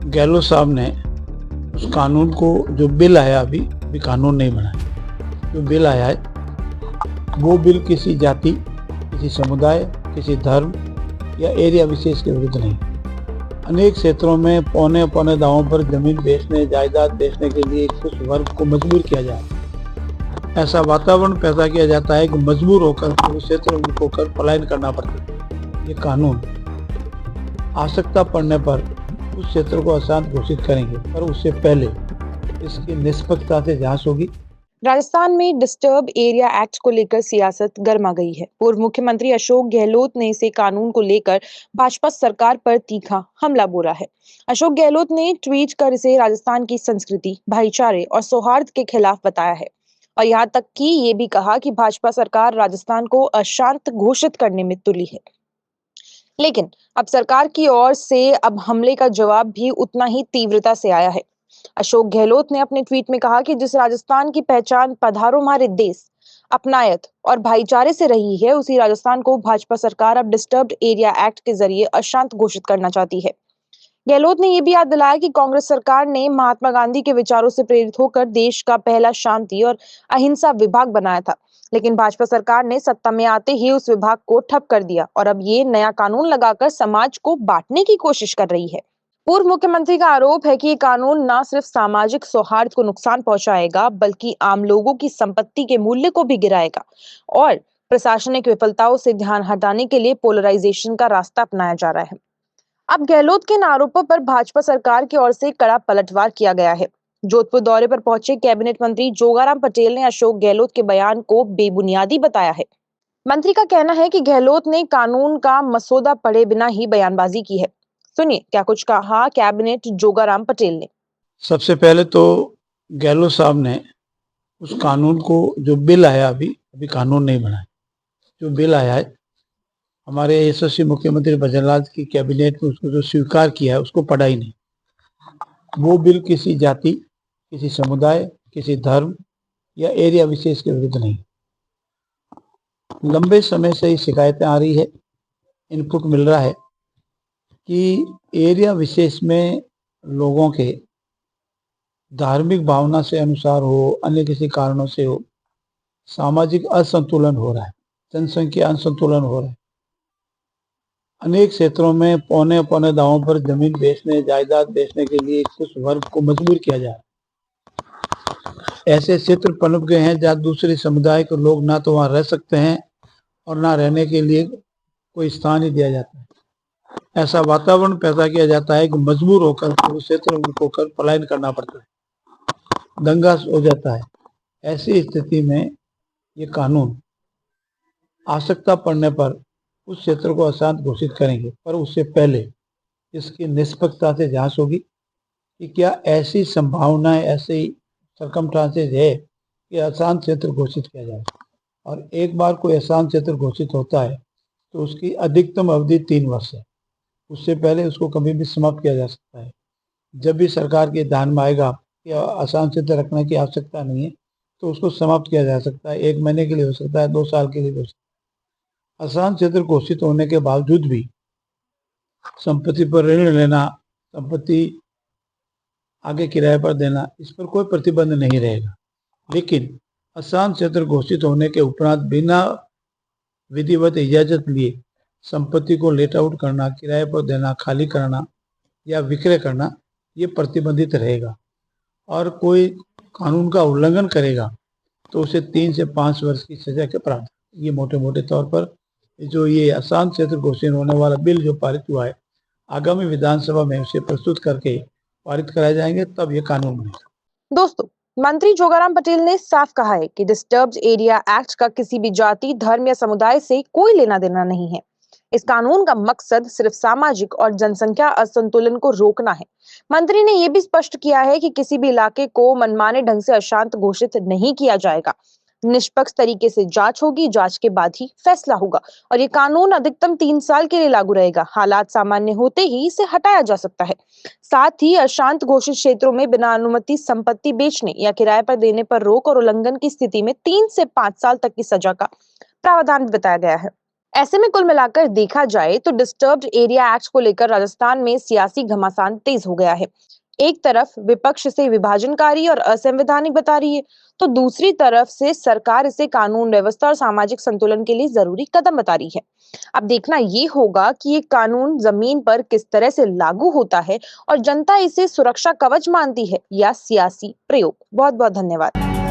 गहलोत साहब ने उस कानून को जो बिल आया अभी कानून नहीं बना है। जो बिल आया है वो बिल किसी जाति, किसी समुदाय, किसी धर्म या एरिया विशेष के विरुद्ध नहीं। अनेक क्षेत्रों में पौने पौने दावों पर जमीन बेचने, जायदाद बेचने के लिए कुछ वर्ग को मजबूर किया जाए। ऐसा वातावरण पैदा किया जाता है कि मजबूर होकर उस क्षेत्र में होकर पलायन करना पड़ता है। ये कानून आवश्यकता पड़ने पर उस क्षेत्र को अशांत घोषित करेंगे, पर उससे पहले इसकी निष्पक्षता से जांच होगी। राजस्थान में डिस्टर्ब एरिया एक्ट को लेकर सियासत गर्मा गई है। पूर्व मुख्यमंत्री अशोक गहलोत ने इसे कानून को लेकर भाजपा सरकार पर तीखा हमला बोला है। अशोक गहलोत ने ट्वीट कर इसे राजस्थान की संस्कृति, भाईचारे और सौहार्द के खिलाफ बताया है और यहाँ तक कि ये भी कहा कि भाजपा सरकार राजस्थान को अशांत घोषित करने में तुली है। लेकिन अब सरकार की ओर से अब हमले का जवाब भी उतना ही तीव्रता से आया है। अशोक गहलोत ने अपने ट्वीट में कहा कि जिस राजस्थान की पहचान पधारो हमारे देश, अपनायत और भाईचारे से रही है, उसी राजस्थान को भाजपा सरकार अब डिस्टर्ब्ड एरिया एक्ट के जरिए अशांत घोषित करना चाहती है। गहलोत ने यह भी याद दिलाया कि कांग्रेस सरकार ने महात्मा गांधी के विचारों से प्रेरित होकर देश का पहला शांति और अहिंसा विभाग बनाया था, लेकिन भाजपा सरकार ने सत्ता में आते ही उस विभाग को ठप कर दिया और अब ये नया कानून लगाकर समाज को बांटने की कोशिश कर रही है। पूर्व मुख्यमंत्री का आरोप है कि ये कानून न सिर्फ सामाजिक सौहार्द को नुकसान पहुंचाएगा, बल्कि आम लोगों की संपत्ति के मूल्य को भी गिराएगा और प्रशासनिक विफलताओं से ध्यान हटाने के लिए पोलराइजेशन का रास्ता अपनाया जा रहा है। अब गहलोत के इन आरोपों पर भाजपा सरकार की ओर से कड़ा पलटवार किया गया है। जोधपुर दौरे पर पहुंचे कैबिनेट मंत्री जोगाराम पटेल ने अशोक गहलोत के बयान को बेबुनियादी बताया है। मंत्री का कहना है कि गहलोत ने कानून का मसौदा पढ़े बिना ही बयानबाजी की है। सुनिए क्या कुछ कहा कैबिनेट जोगाराम पटेल ने। सबसे पहले तो गहलोत साहब ने उस कानून को जो बिल आया अभी कानून नहीं बना है। जो बिल आया है हमारे यशस्वी मुख्यमंत्री भजनलाल की कैबिनेट में उसको जो स्वीकार किया है उसको पढ़ा ही नहीं। वो बिल किसी जाति, किसी समुदाय, किसी धर्म या एरिया विशेष के विरुद्ध नहीं। लंबे समय से ये शिकायतें आ रही है, इनपुट मिल रहा है कि एरिया विशेष में लोगों के धार्मिक भावना से अनुसार हो, अन्य किसी कारणों से हो, सामाजिक असंतुलन हो रहा है, जनसंख्या असंतुलन हो रहा है। अनेक क्षेत्रों में पौने पौने दावों पर जमीन बेचने, जायदाद बेचने के लिए कुछ वर्ग को मजबूर किया जा रहा है। ऐसे क्षेत्र पनप गए हैं जहाँ दूसरे समुदाय के लोग ना तो वहाँ रह सकते हैं और ना रहने के लिए कोई स्थान ही दिया जाता है। ऐसा वातावरण पैदा किया जाता है कि मजबूर होकर उस क्षेत्र में होकर पलायन करना पड़ता है, दंगा हो जाता है। ऐसी स्थिति में ये कानून आवश्यकता पड़ने पर उस क्षेत्र को अशांत घोषित करेंगे, पर उससे पहले इसकी निष्पक्षता से जांच होगी कि क्या ऐसी संभावनाएं, ऐसी सर्कमस्टांसेस है कि अशांत क्षेत्र घोषित किया जाए। और एक बार कोई अशांत क्षेत्र घोषित होता है तो उसकी अधिकतम अवधि 3 वर्ष है। उससे पहले उसको कभी भी समाप्त किया जा सकता है। जब भी सरकार के ध्यान में आएगा कि अशांत क्षेत्र रखने की आवश्यकता नहीं है तो उसको समाप्त किया जा सकता है। 1 महीने के लिए हो सकता है, 2 साल के लिए हो सकता है। अशांत क्षेत्र घोषित होने के बावजूद भी संपत्ति पर ऋण लेना, संपत्ति आगे किराए पर देना, इस पर कोई प्रतिबंध नहीं रहेगा। लेकिन अशांत क्षेत्र घोषित होने के उपरांत बिना विधिवत इजाजत लिए संपत्ति को लेट आउट करना, किराए पर देना, खाली करना या विक्रय करना, ये प्रतिबंधित रहेगा। और कोई कानून का उल्लंघन करेगा तो उसे 3 से 5 वर्ष की सजा के प्रावधान। ये मोटे मोटे तौर पर जो ये अशांत क्षेत्र घोषित होने वाला बिल जो पारित हुआ है, आगामी विधानसभा में उसे प्रस्तुत करके पारित कराए जाएंगे, तब ये कानून बनेगा। दोस्तों, मंत्री जोगाराम पटेल ने साफ कहा है कि डिस्टर्ब्ड एरिया एक्ट का किसी भी जाति, धर्म या समुदाय से कोई लेना देना नहीं है। इस कानून का मकसद सिर्फ सामाजिक और जनसंख्या असंतुलन को रोकना है। मंत्री ने यह भी स्पष्ट किया है कि किसी भी इलाके को मनमाने ढंग से अशांत घोषित नहीं किया जाएगा। निष्पक्ष तरीके से जांच होगी, जांच के बाद ही फैसला होगा और ये कानून अधिकतम 3 साल के लिए लागू रहेगा। हालात सामान्य होते ही इसे हटाया जा सकता है। साथ ही अशांत घोषित क्षेत्रों में बिना अनुमति संपत्ति बेचने या किराए पर देने पर रोक और उल्लंघन की स्थिति में 3 से 5 साल तक की सजा का प्रावधान बताया गया है। ऐसे में कुल मिलाकर देखा जाए तो डिस्टर्ब्ड एरिया एक्ट को लेकर राजस्थान में सियासी घमासान तेज हो गया है। एक तरफ विपक्ष इसे विभाजनकारी और असंवैधानिक बता रही है, तो दूसरी तरफ से सरकार इसे कानून व्यवस्था और सामाजिक संतुलन के लिए जरूरी कदम बता रही है। अब देखना ये होगा कि ये कानून जमीन पर किस तरह से लागू होता है और जनता इसे सुरक्षा कवच मानती है या सियासी प्रयोग। बहुत बहुत धन्यवाद।